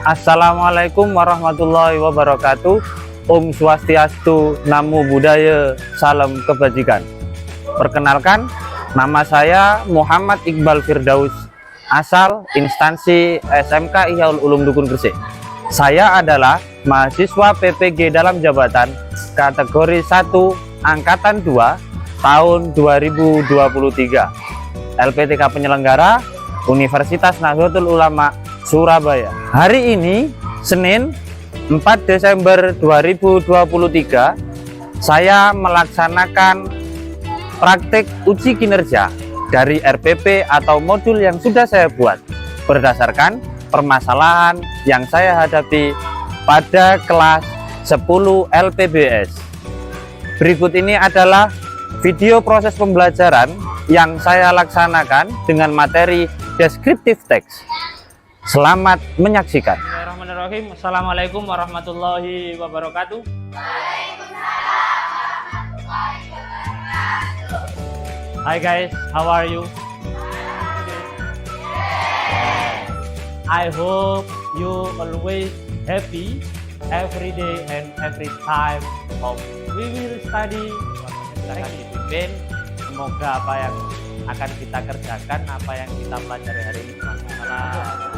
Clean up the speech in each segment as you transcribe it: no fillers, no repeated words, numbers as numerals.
Assalamualaikum warahmatullahi wabarakatuh. Om Swastiastu, Namo Buddhaya, Salam Kebajikan. Perkenalkan, nama saya Muhammad Iqbal Firdaus, asal instansi SMK Ihyaul Ulum Dukun Gresik. Saya adalah mahasiswa PPG dalam jabatan kategori 1 Angkatan 2 tahun 2023. LPTK penyelenggara Universitas Nahdlatul Ulama Surabaya. Hari ini Senin 4 Desember 2023 saya melaksanakan praktik uji kinerja dari RPP atau modul yang sudah saya buat berdasarkan permasalahan yang saya hadapi pada kelas 10 LPBS. Berikut ini adalah video proses pembelajaran yang saya laksanakan dengan materi deskriptif teks. Selamat menyaksikan. Bismillahirrahmanirrahim. Assalamualaikum warahmatullahi wabarakatuh. Hi guys, how are you? I hope you always happy every day and every time of we will study. Silakan dipimpin. Semoga apa yang akan kita kerjakan, apa yang kita pelajari hari ini bermanfaat.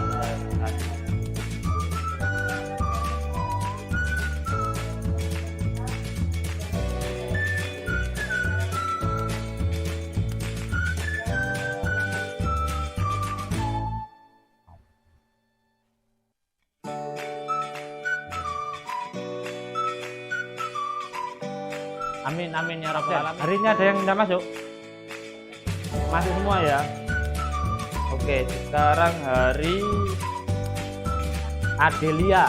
Amin amin ya rabbal alamin. Hari ini ada yang tidak masuk? Masuk semua ya. Oke, sekarang hari Adelia,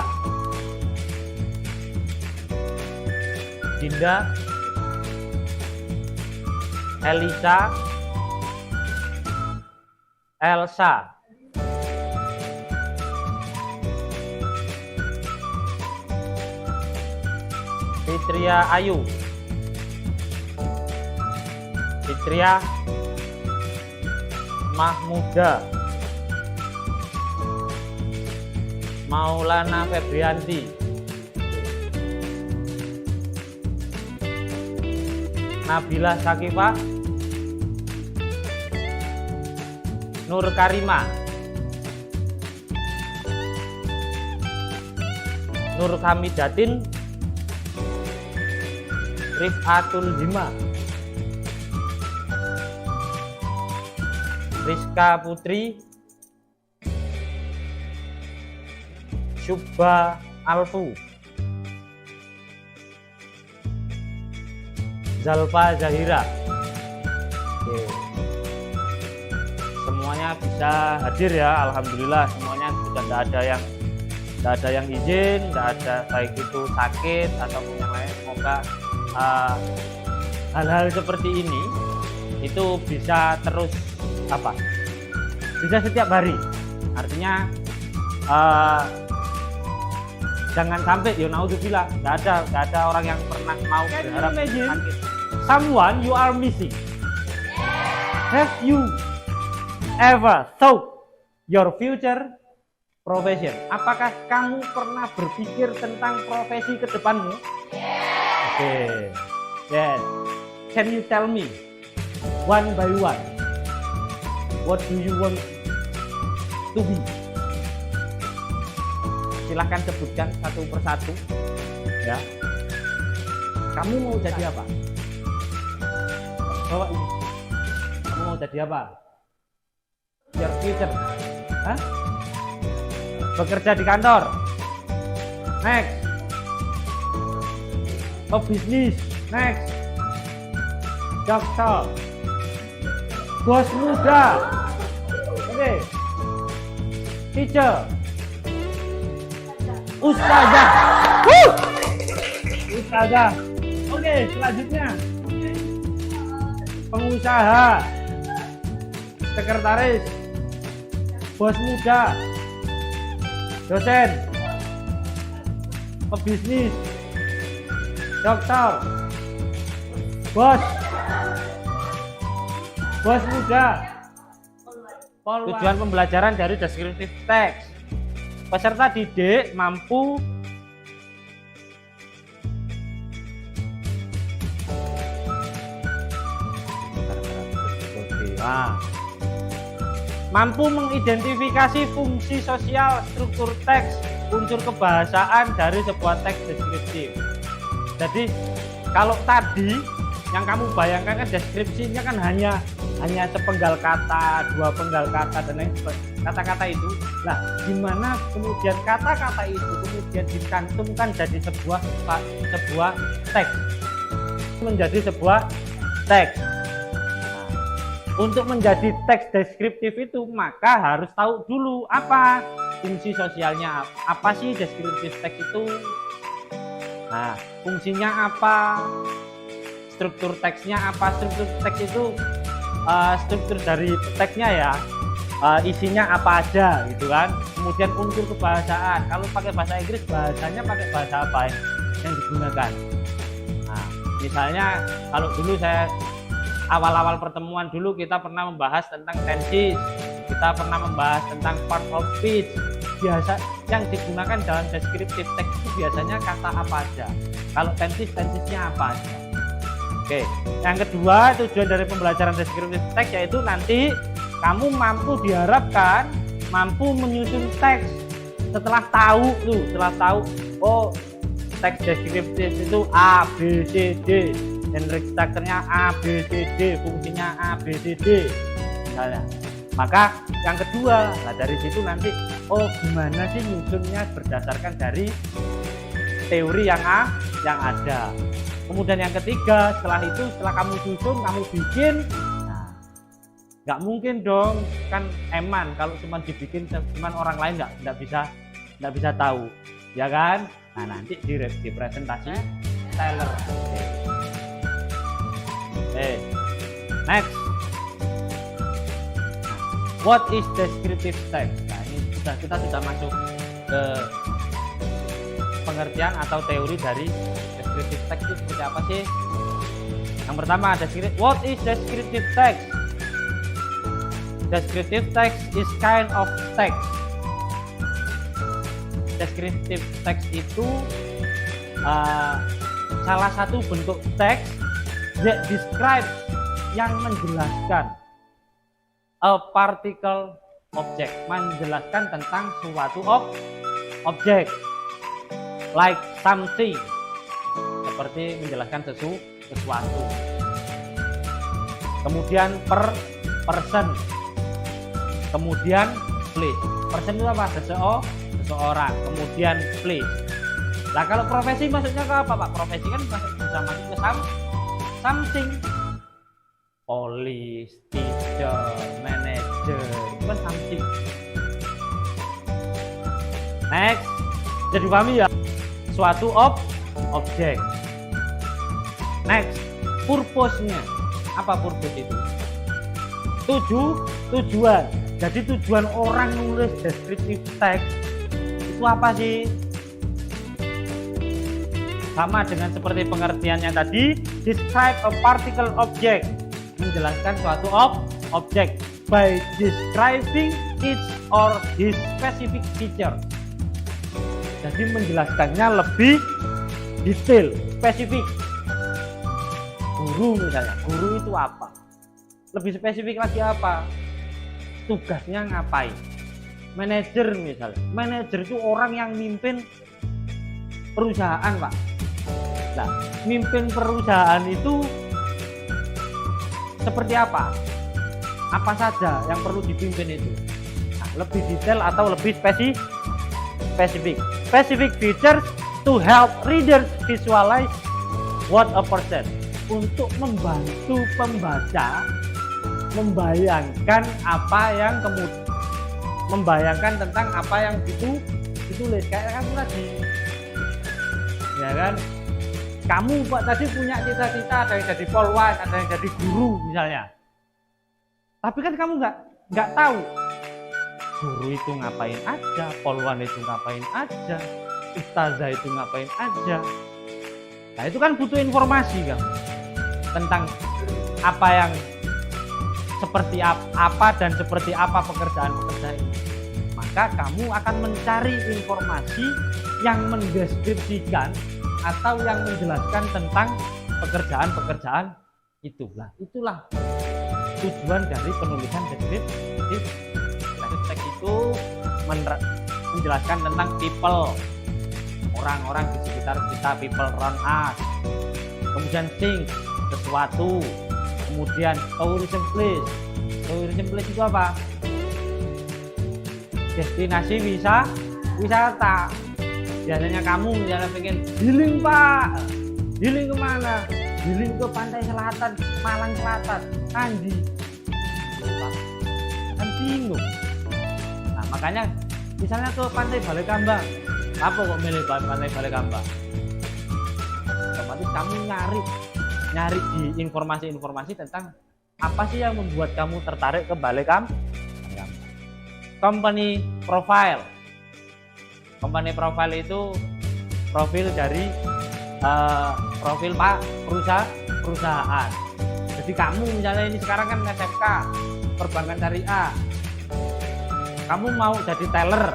Dinda, Elisa, Elsa, Fitria Ayu, Fitria Mahmuda, Maulana Febrianti, Nabila Sakifa, Nur Karima, Nur Hamidatin, Rifatul Hima, Rizka Putri, Syubha Alfu, Zalfa Zahira. Oke. Semuanya bisa hadir ya, alhamdulillah. Semuanya sudah tidak ada yang izin, tidak ada baik itu sakit ataupun yang lain. Semoga hal-hal seperti ini itu bisa terus bisa setiap hari. Artinya jangan sampai naudzubillah nggak ada orang yang pernah mau berharap sakit. Someone you are missing. Have you ever thought your future profession? Apakah kamu pernah berpikir tentang profesi ke depanmu? Oke. Yes. Can you tell me one by one? What do you want to be? Silahkan sebutkan satu persatu ya. Kamu mau jadi apa? Bawa ini. Kamu mau jadi apa? Your future. Hah? Bekerja di kantor. Next. Pebisnis. Next. Dokter. Bos muda. Oke. Teacher. Ustazah. Ustazah. Oke, selanjutnya pengusaha, sekretaris, bos muda, dosen, pebisnis, dokter, bos muda. Tujuan pembelajaran dari deskriptif teks. Peserta didik mampu mampu mengidentifikasi fungsi sosial, struktur teks, unsur kebahasaan dari sebuah teks deskriptif. Jadi kalau tadi yang kamu bayangkan kan deskripsinya kan hanya sepenggal kata, dua penggal kata dan lain sebagainya, kata-kata itu. Nah, gimana kemudian kata-kata itu kemudian dicantumkan jadi sebuah teks, menjadi sebuah teks. Untuk menjadi teks deskriptif itu maka harus tahu dulu apa fungsi sosialnya, apa sih deskriptif teks itu. Nah, fungsinya apa, struktur teksnya apa. Struktur teks itu struktur dari teksnya ya, isinya apa aja gitu kan. Kemudian unsur kebahasaan, kalau pakai bahasa Inggris bahasanya pakai bahasa apa yang digunakan. Nah, misalnya kalau dulu saya awal-awal pertemuan dulu kita pernah membahas tentang tenses, kita pernah membahas tentang part of speech. Biasa yang digunakan dalam deskriptif teks itu biasanya kata apa aja. Kalau tensesnya apa aja. Oke, yang kedua tujuan dari pembelajaran deskriptif teks yaitu nanti kamu diharapkan mampu menyusun teks setelah tahu oh teks deskriptif itu A, B, C, D. Generic structure-nya A, B, C, D, fungsinya A, B, C, D misalnya. Maka yang kedua, nah dari situ nanti oh gimana sih nyusunnya berdasarkan dari teori yang ada. Kemudian yang ketiga, setelah kamu susun, kamu bikin, nah nggak mungkin dong kan eman kalau cuma dibikin cuman orang lain nggak bisa tahu, ya kan? Nah nanti di presentasi Taylor. Next, what is descriptive text? Nah ini kita sudah masuk ke pengertian atau teori dari descriptive text itu seperti apa sih? Yang pertama, what is descriptive text? Descriptive text is kind of text. Descriptive text itu salah satu bentuk teks that describes, yang menjelaskan a particle object, menjelaskan tentang suatu objek, like something, seperti menjelaskan sesuatu. Kemudian person, kemudian place. Person itu apa? Seseorang. Kemudian place. Nah kalau profesi maksudnya ke apa Pak? Profesi kan bisa masuk ke something. Police, teacher, manager, itu kan something. Next, jadi pahami ya, suatu objek. Next, purpose-nya. Apa purpose itu? Tujuan. Jadi tujuan orang nulis descriptive text itu apa sih? Sama dengan seperti pengertiannya tadi, describe a particle object, menjelaskan suatu objek by describing its or his specific feature. Jadi menjelaskannya lebih detail, spesifik. Guru misalnya, guru itu apa? Lebih spesifik lagi apa? Tugasnya ngapain? Manajer misalnya, manajer itu orang yang mimpin perusahaan Pak. Nah, mimpin perusahaan itu seperti apa? Apa saja yang perlu dipimpin itu? Nah, lebih detail atau lebih spesifik. Specific features to help readers visualize what a person. Untuk membantu pembaca membayangkan apa yang kemudian membayangkan tentang apa yang ditulis. Kayak kamu tadi, ya kan? Kamu Pak tadi punya cita-cita, ada yang jadi polwan, ada yang jadi guru misalnya. Tapi kan kamu nggak tahu guru itu ngapain aja, polwan itu ngapain aja, ustazah itu ngapain aja. Nah itu kan butuh informasi kan tentang apa yang seperti apa dan seperti apa pekerjaan ini. maka kamu akan mencari informasi yang mendeskripsikan atau yang menjelaskan tentang pekerjaan-pekerjaan itulah tujuan dari penulisan deskriptif. Teks itu menjelaskan tentang people, orang-orang di sekitar kita, people around us. Kemudian things, sesuatu. Kemudian tourism place. Tourism place itu apa? Destinasi wisata. Biasanya kamu misalnya pengen healing Pak, healing kemana? Healing ke pantai selatan, Malang Selatan, Andi. Kan bingung. Nah makanya misalnya ke pantai Balekambang, apa kok milih pantai Balekambang? Otomatis kamu nyari di informasi-informasi tentang apa sih yang membuat kamu tertarik ke Balekambang. Company profile. Company profile itu profil dari profil perusahaan. Jadi kamu misalnya ini sekarang kan SMK perbankan syariah, kamu mau jadi teller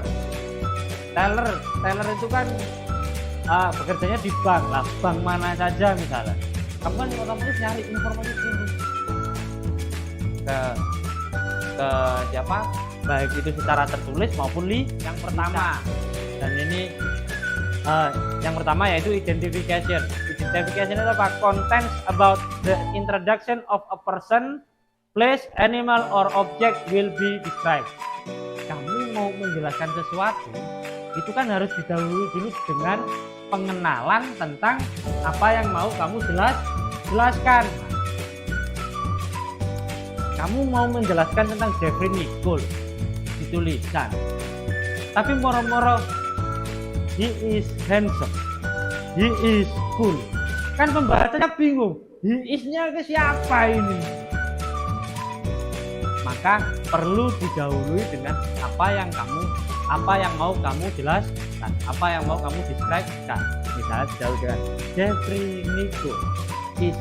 itu kan bekerjanya di bank lah, bank mana saja misalnya, kamu kan otomatis nyari informasi ini ke siapa, baik itu secara tertulis maupun yang pertama. Dan ini yang pertama yaitu identification. Identification itu apa? Contents about the introduction of a person, place, animal, or object will be described. Kamu mau menjelaskan sesuatu, itu kan harus didahului dulu dengan pengenalan tentang apa yang mau kamu jelaskan. Kamu mau menjelaskan tentang Jeffrey Nicole, dituliskan. Tapi moro-moro he is handsome, he is cool. Kan pembacanya bingung, he is-nya ke siapa ini? Maka perlu didahului dengan apa yang mau kamu jelaskan, apa yang mau kamu describe-kan. Misalnya didahului dengan Jeffrey Nicole is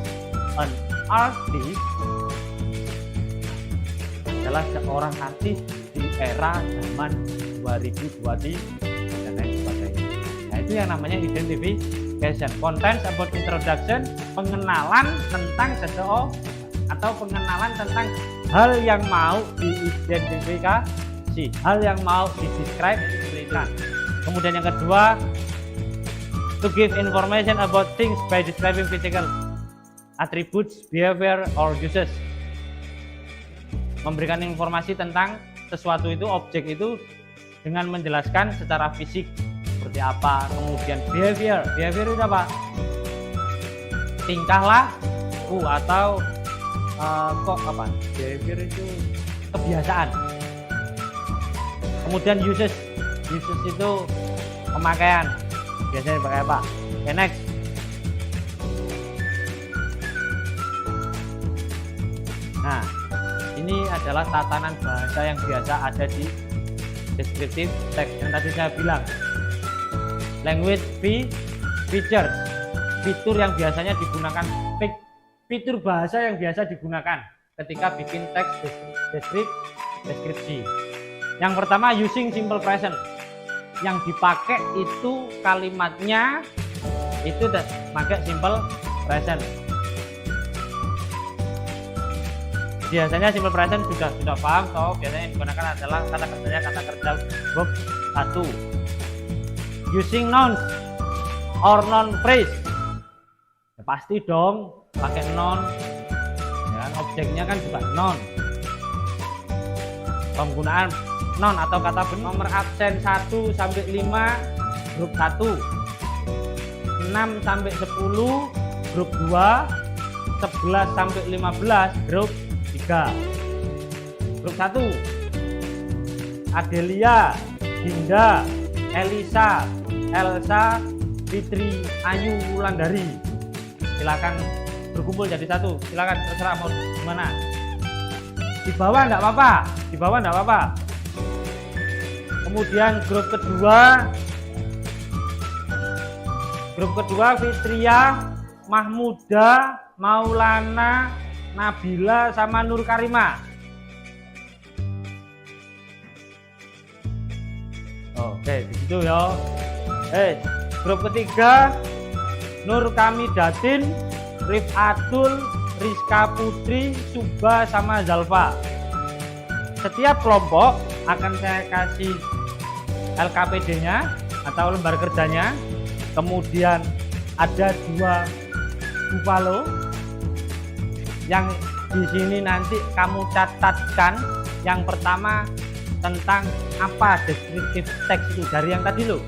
an artist, adalah seorang artis di era zaman 2023 dan lain sebagainya. Nah itu yang namanya identification. Contents about introduction, pengenalan tentang seseorang atau pengenalan tentang hal yang mau diidentifikasi, hal yang mau didescribe. Kemudian yang kedua, to give information about things by describing physical attributes, behavior, or uses. Memberikan informasi tentang sesuatu itu, objek itu, dengan menjelaskan secara fisik seperti apa. Kemudian behavior itu apa? Tingkah laku atau behavior itu kebiasaan. Kemudian uses itu pemakaian, biasanya pakai apa? Okay, next. Nah ini adalah tatanan bahasa yang biasa ada di deskriptif teks yang tadi saya bilang. Language features, fitur yang biasanya digunakan, fitur bahasa yang biasa digunakan ketika bikin teks deskripsi. Yang pertama, using simple present. Yang dipakai itu kalimatnya itu pakai simple present. Biasanya simple present sudah paham, so biasanya yang digunakan adalah kata kerja verb 1. Using nouns or noun phrase, ya, pasti dong pakai noun, ya, objeknya kan juga noun. Penggunaan noun atau kata bentuk. Nomor absen 1 sampai 5 grup 1, 6 sampai 10 grup 2, 11 sampai 15 grup 3. Grup 1, Adelia, Dinda, Elisa, Elsa, Fitri, Ayu, Wulandari. Silakan berkumpul jadi satu. Silakan terserah mau gimana. Di bawah enggak apa-apa. Kemudian grup kedua Fitria, Mahmuda, Maulana, Nabila sama Nur Karimah. Oke, di situ ya. Grup ketiga Nur Kamidatin, Rifatul, Rizka Putri, Suba sama Zalfa. Setiap kelompok akan saya kasih LKPD-nya atau lembar kerjanya. Kemudian ada 2 buffalo yang di sini nanti kamu catatkan. Yang pertama tentang apa descriptive text itu dari yang tadi loh,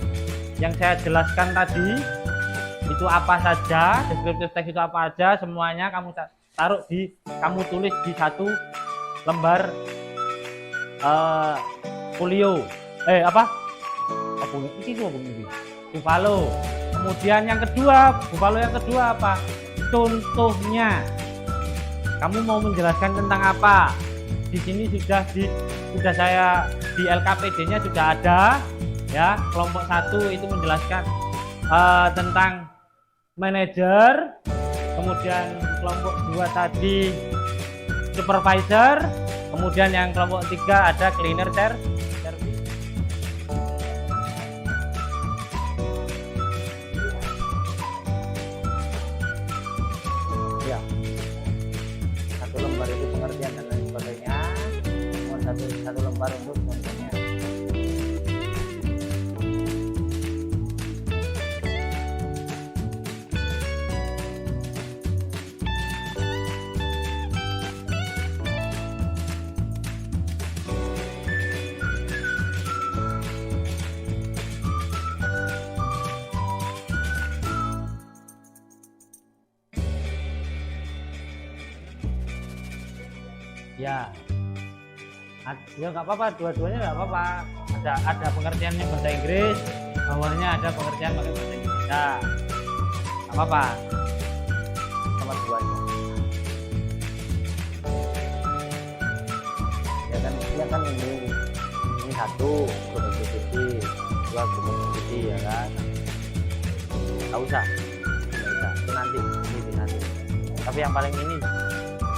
yang saya jelaskan tadi itu apa saja, descriptive text itu apa aja, semuanya kamu taruh kamu tulis di satu lembar folio. Buffalo. Kemudian yang kedua, buffalo yang kedua apa? Contohnya. Kamu mau menjelaskan tentang apa? Di sini sudah saya di LKPD-nya sudah ada ya. Kelompok 1 itu menjelaskan tentang manajer, kemudian kelompok 2 tadi supervisor, kemudian yang kelompok 3 ada cleaner service. Ya, satu lembar itu pengertian dan lain sebagainya, satu lembar untuk contohnya. Ya nggak apa-apa, dua-duanya nggak apa-apa. Ada pengertiannya bahasa Inggris, bawahnya ada pengertian pakai bahasa Indonesia, nggak apa-apa, sama duanya. Ya kan ini satu grup activity, 2 grup activity ya kan. Nggak usah, itu nanti. Tapi yang paling ini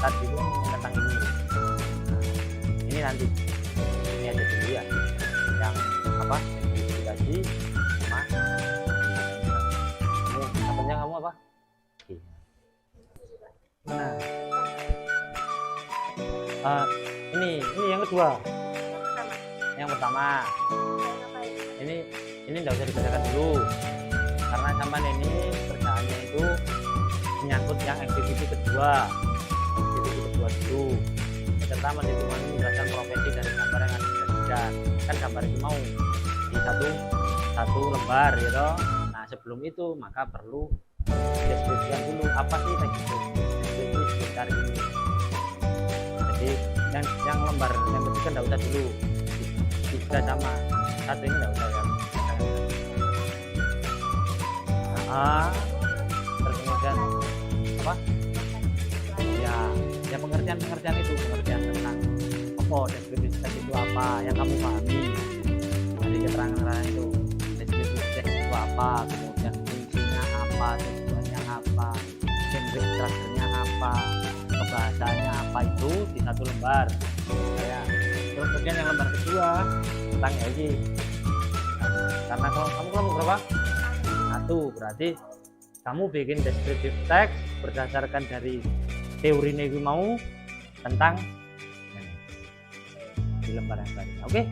tadi itu tentang ini. Ini nanti, ini aja dulu ya, yang apa identifikasi sama kamu katanya kamu apa? Nah, ini yang kedua, yang pertama ini enggak usah dikerjakan dulu karena sampai ini kerjaannya itu menyangkut yang aktiviti kedua dulu. Pertama menjelaskan profesi dari gambar yang ada disajikan. Kan gambar itu mau di satu lembar gitu. Nah sebelum itu maka perlu deskripsikan dulu apa sih deskripsi sebentar ini. Jadi yang lembar yang ketiga enggak usah dulu, tiga sama satu ini enggak usah ya. Terus kemudian apa? Ya pengertian itu, pengertian tentang apa deskripsi teks itu apa yang kamu pahami dari keterangan itu. Deskripsi teks itu apa, kemudian fungsinya apa, tujuannya apa, genre strukturnya apa, kebahasaannya apa, itu di satu lembar ya. Terus kemudian yang lembar kedua tentang ini, karena kamu kelompok berapa? 1, berarti kamu bikin deskripsi teks berdasarkan dari teori ini mau tentang di lembar yang tadi. Oke.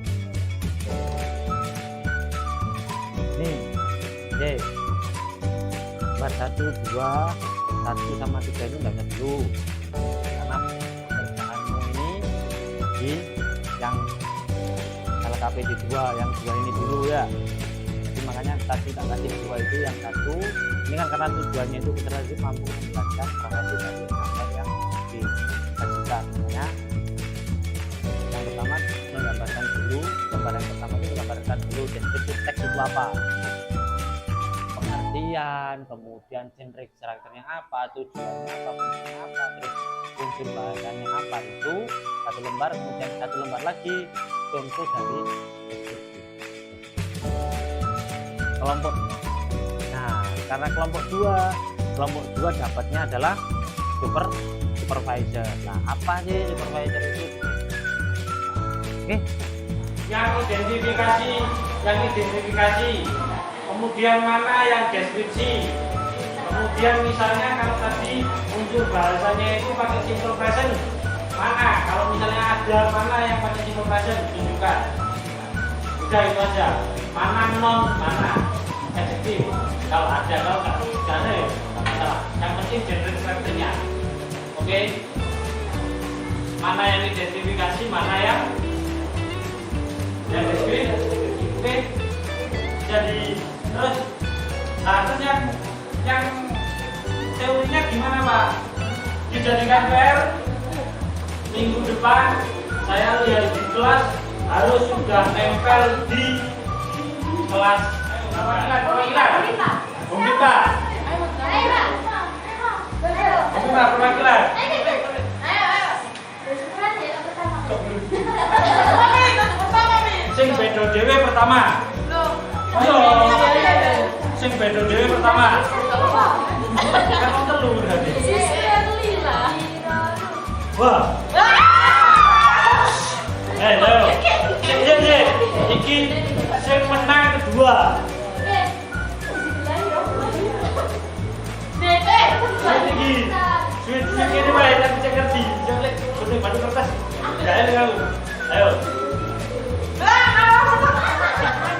Nih, lembar 1, 2, 1 sama 3 ini enggak usah dulu karena kerjaanmu ini di yang LKPD 2, yang 2 ini dulu ya. Jadi makanya tadi tak kasih 2 itu yang 1 ini kan karena tujuannya itu kita harus mampu menjelaskan profesi dari gambar yang disajikan. Makanya yang pertama menggambarkan dulu, lembar yang pertama itu menggambarkan dulu deskripsi teks itu apa, pengertian, kemudian genre karakternya apa, tujuannya apa, fungsinya apa, terus unsur bahasanya apa, itu satu lembar. Kemudian satu lembar lagi contoh dari deskripsi kelompok. Nah karena kelompok 2 dapatnya adalah supervisor. Nah apa sih supervisor itu? Oke, yang identifikasi yang identifikasi, kemudian mana yang deskripsi. Kemudian misalnya kalau tadi unsur bahasanya itu pakai simple present, mana? Kalau misalnya ada mana yang pakai simple present, tunjukkan. Udah itu aja. Mana non, mana adjektif. Kalau ada, kalau nggak ada ya nggak masalah. Yang penting gender karakternya. Oke? Mana yang identifikasi, mana yang deskripsi. Oke? Jadi terus, nah terus yang teorinya gimana Pak? Dijadikan PR minggu depan saya lihat di kelas harus sudah nempel di kelas perwakilan. Bumbita perwakilan. Sing bedo dhewe pertama. Ayo. Sing bedo dhewe pertama. Kan telu berarti. Wah. Ayo. Iya. Iki sing menang kedua. Iki. Sweet ini bae tak bisa ngerti. Jelek bener batu kertas. Enggak ada kamu. Ayo.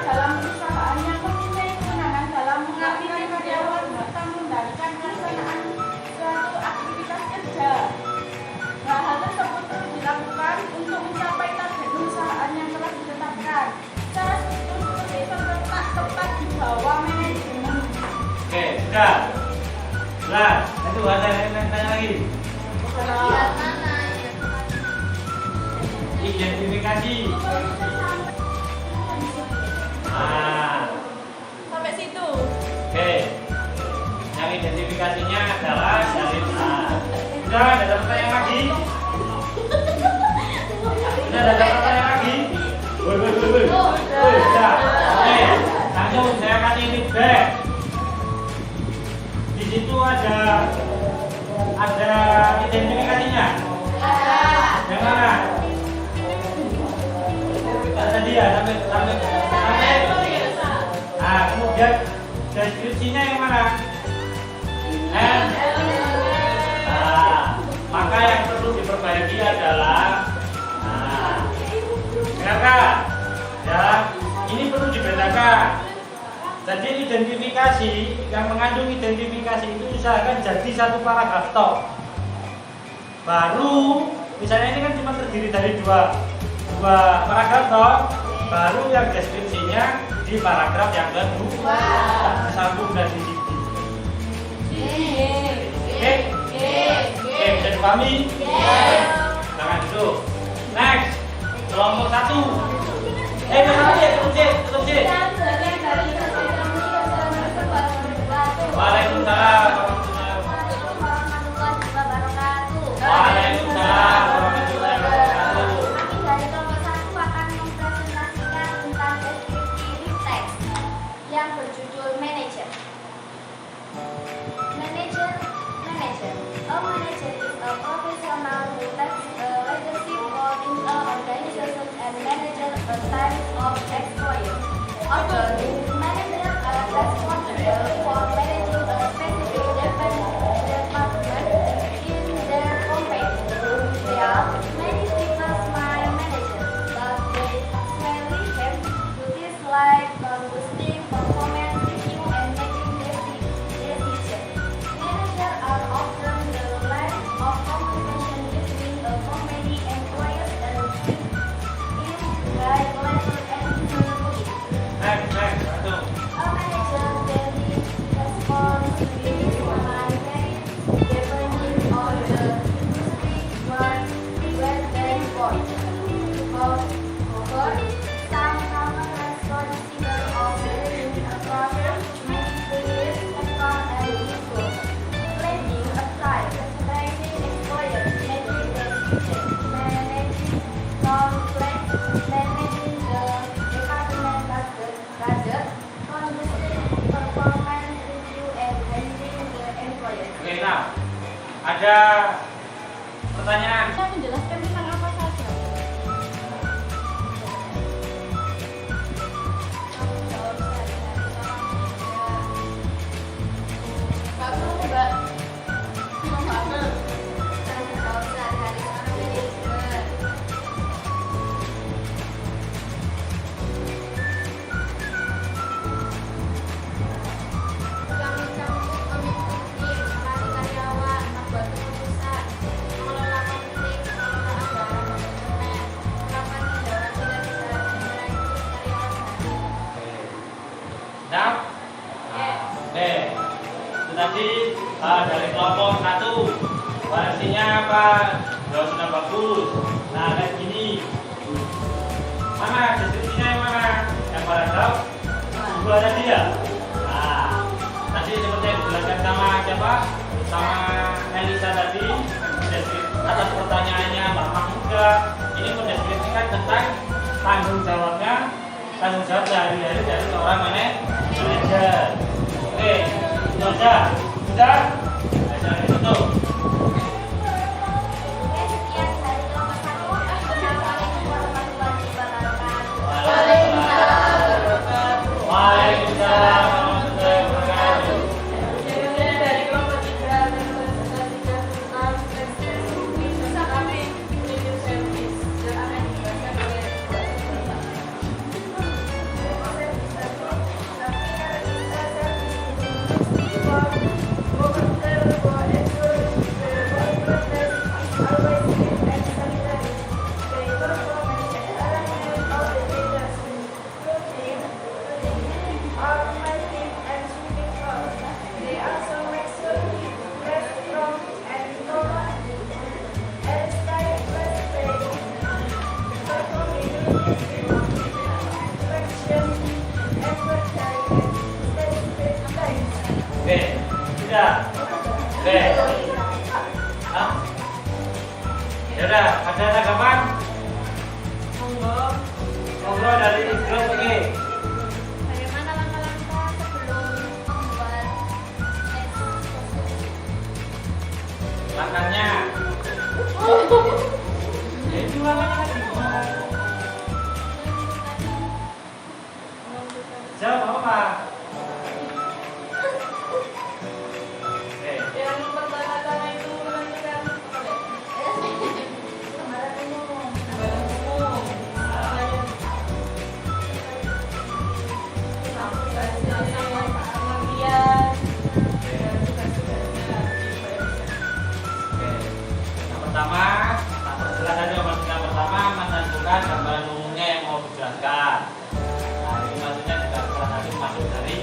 Dalam usahanya mempunyai kewenangan dalam mengambil karyawan serta mengendalikan pelaksanaan suatu aktivitas kerja. Nah, hal tersebut perlu dilakukan untuk mencapai target perusahaan yang telah ditetapkan. Cara seperti terletak tepat di bawah manajemen. Oke, sudah. Nah, itu ada yang tanya lagi. Identifikasi. Sampai situ. Oke. Yang identifikasinya adalah dari A. Sudah ada pertanyaan lagi? Sudah ada pertanyaan lagi? Woi. Sudah. Oke. Langsung saya kasih feedback. Di situ ada identifikasinya. Yang mana? Tadi ya sampai. Nah, kemudian deskripsinya yang mana? Maka yang perlu diperbaiki adalah dengarkan ya, ini perlu dibedakan. Jadi identifikasi yang mengandung identifikasi itu usahakan jadi satu paragraf tok. Baru misalnya ini kan cuma terdiri dari dua paragraf tok, baru yang deskripsinya di paragraf yang kedua disambung dan disiti. Oke, bisa dipahami? Jangan dulu. Next, kelompok 1. Tutup C. Waalaikumsalam. Waalaikumsalam. Yang berjudul manager. A manager is a professional who takes a leadership role in an organization and manages a team of employees. Although managers are responsible for managing a specific department in their company. There are many people managers, but they mainly have duties like boosting performance, review, and making decisions. Managers are often the line of communication between the company employees and its high level employees. Next, satu. A manager daily responsibilities vary depending on the industry where they work. However, some common responsibilities of managing a process may include second and include planning a site, training employees, making decisions, managing conflicts, managing the department budget, conducting performance review, and handling the employees. Oke, nah, ada pertanyaan. Saya menjelaskan tentang apa saja. tadi dari kelompok 1. Variasinya apa? Ya sudah bagus. Nah, kayak gini. Mana deskripsinya yang mana? Yang paragraf? Dua tadi ya? Nah, tadi seperti yang dijelaskan sama siapa? Sama Elisa tadi. Atas pertanyaannya Mbak Mahmuda, ini mendeskripsikan tentang tanggung jawab sehari-hari dari seorang manajer. Oke, itu aja. Sudah? Aja tutup. Sekian dari kelompok 1. Assalamualaikum warahmatullahi wabarakatuh. Waalaikumsalam warahmatullahi wabarakatuh. Kemudian dari kelompok 3 tentang kami menuju servis dan akan dijelaskan oleh Oke, sudah. Oke. Hah? Ya udah, ada tanggapan? Monggo dari grup ini. Bagaimana langkah-langkah sebelum membuat Langkahnya. Ya itu langkahnya tadi. Jawab apa? Oke. yang pertama-tama itu menentukan gambaran umum? Yang pertama, silakan yang pertama menentukan gambaran umumnya yang mau dijelaskan. Nah, ini maksudnya juga salah satu masuk dari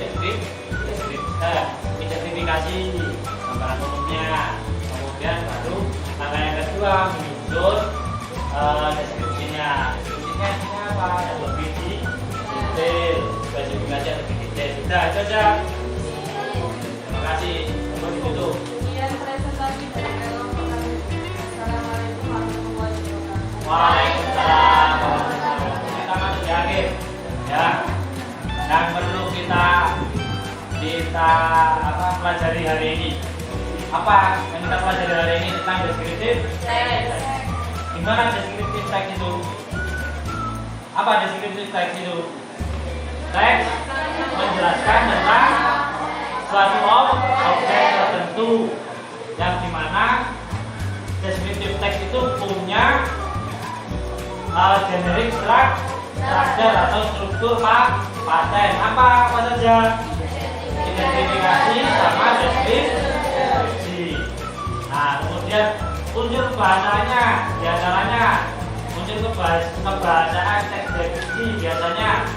identifikasi gambaran umumnya. Kemudian baru langkah yang kedua menyusun deskripsinya. Deskripsinya artinya apa? Yang lebih detail, spesifikasi yang lebih detail. Sudah, itu aja. Terima kasih. Untuk ditutup. Kemudian presentasi dari kelompok kami. Assalamualaikum warahmatullahi wabarakatuh. Waalaikumsalam. Kita masuk di akhir, ya. Yang perlu kita pelajari hari ini. Apa yang kita pelajari hari ini tentang deskriptif? Gimana deskriptif teks itu? Apa deskriptif teks itu? Teks menjelaskan tentang suatu objek tertentu yang dimana deskriptif teks itu punya generik struktur atau struktur paten. Apa saja? Identifikasi sama deskripsi. Nah, kemudian unsur bahasanya biasanya unsur kebahasaan teks deskripsi biasanya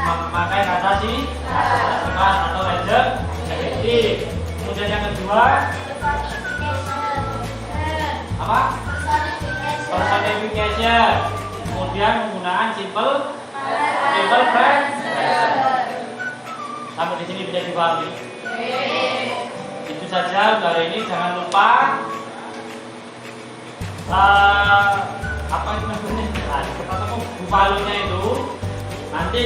memakai kata sifat atau adjektif. Kemudian yang kedua apa? Personification. Kemudian menggunakan simple present. Sampai di sini bisa dipahami. Itu saja untuk hari ini. Jangan lupa apa itu namanya? Ketemu buffalo-nya itu nanti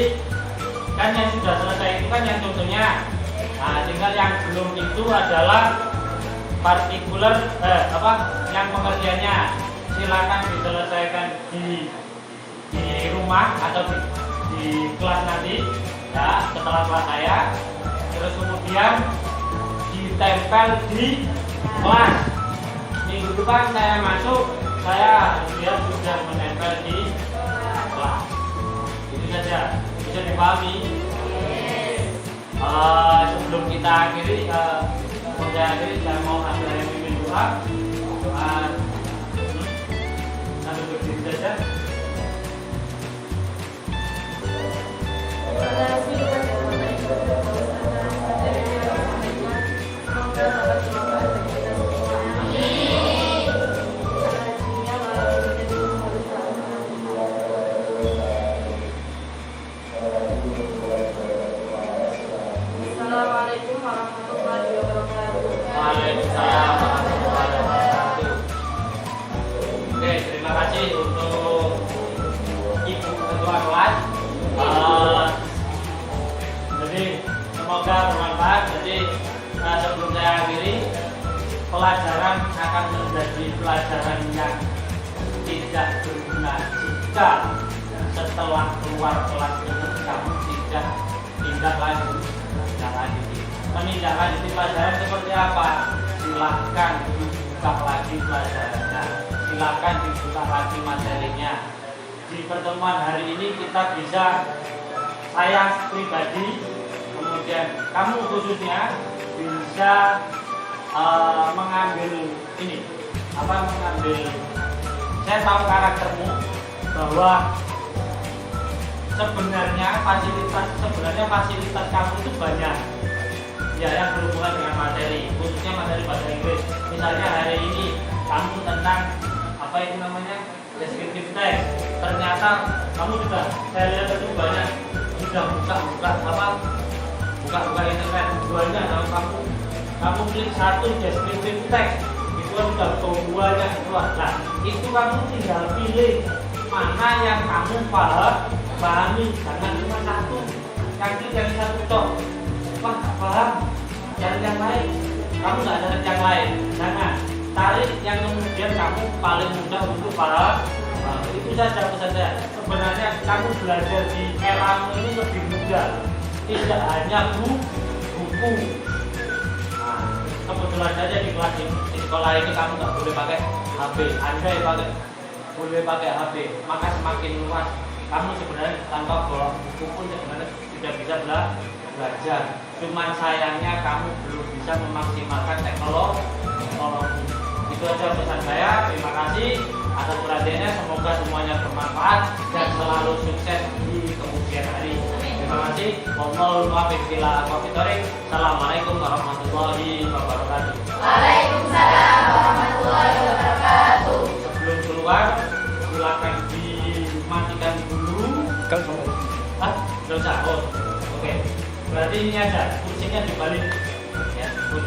kan yang sudah selesai itu kan yang contohnya. Nah, tinggal yang belum itu adalah partikular yang pengertiannya. Silakan diselesaikan di rumah atau di kelas nanti ya, setelah kelas saya. Terus kemudian ditempel di kelas. Minggu depan saya masuk, saya sudah menempel di kelas. Itu saja, bisa dipahami. Sebelum kita akhiri, saya mau ada yang ingin doa. Sambil berdiri saja. Terima kasih kepada Bapak Ibu dan Bapak pelajaran akan menjadi pelajaran yang tidak berguna jika setelah keluar kelas ini kamu tidak tindak lanjut. Menindaklanjuti pelajaran seperti apa? Silahkan dibuka lagi pelajarannya, silahkan dibuka lagi materinya. Di pertemuan hari ini kita bisa, saya pribadi, kemudian kamu khususnya bisa mengambil ini, saya tahu karaktermu bahwa sebenarnya fasilitas kamu itu banyak ya, yang berhubungan dengan materi, khususnya materi bahasa Inggris. Misalnya hari ini kamu tentang apa itu namanya, descriptive text, ternyata kamu juga, saya lihat itu banyak sudah buka internet, banyak kamu klik satu descriptive text itu sudah banyak keluar. Nah, itu kamu tinggal pilih mana yang kamu pahami, jangan cuma satu, yang satu toh. Wah, tak paham, cari yang lain. Kamu nggak cari yang lain, jangan tarik yang kemudian kamu paling mudah untuk paham. Nah, itu saja pesan saya. Sebenarnya kamu belajar di eramu ini lebih mudah, tidak hanya buku. Nah, kebetulan saja di kelas di sekolah ini kamu nggak boleh pakai HP. Anda yang boleh pakai HP, maka semakin luas kamu sebenarnya tanpa bawa buku pun sebenarnya sudah bisa belajar. Cuman sayangnya kamu belum bisa memaksimalkan teknologi. Itu aja pesan saya. Terima kasih atas perhatiannya. Semoga semuanya bermanfaat dan selalu sukses di kemudian hari. Terima kasih. Assalamualaikum warahmatullahi wabarakatuh. Waalaikumsalam warahmatullahi wabarakatuh. Sebelum keluar, silakan dimatikan dulu. Nggak usah. Oke. Berarti ini aja, kursinya dibalik.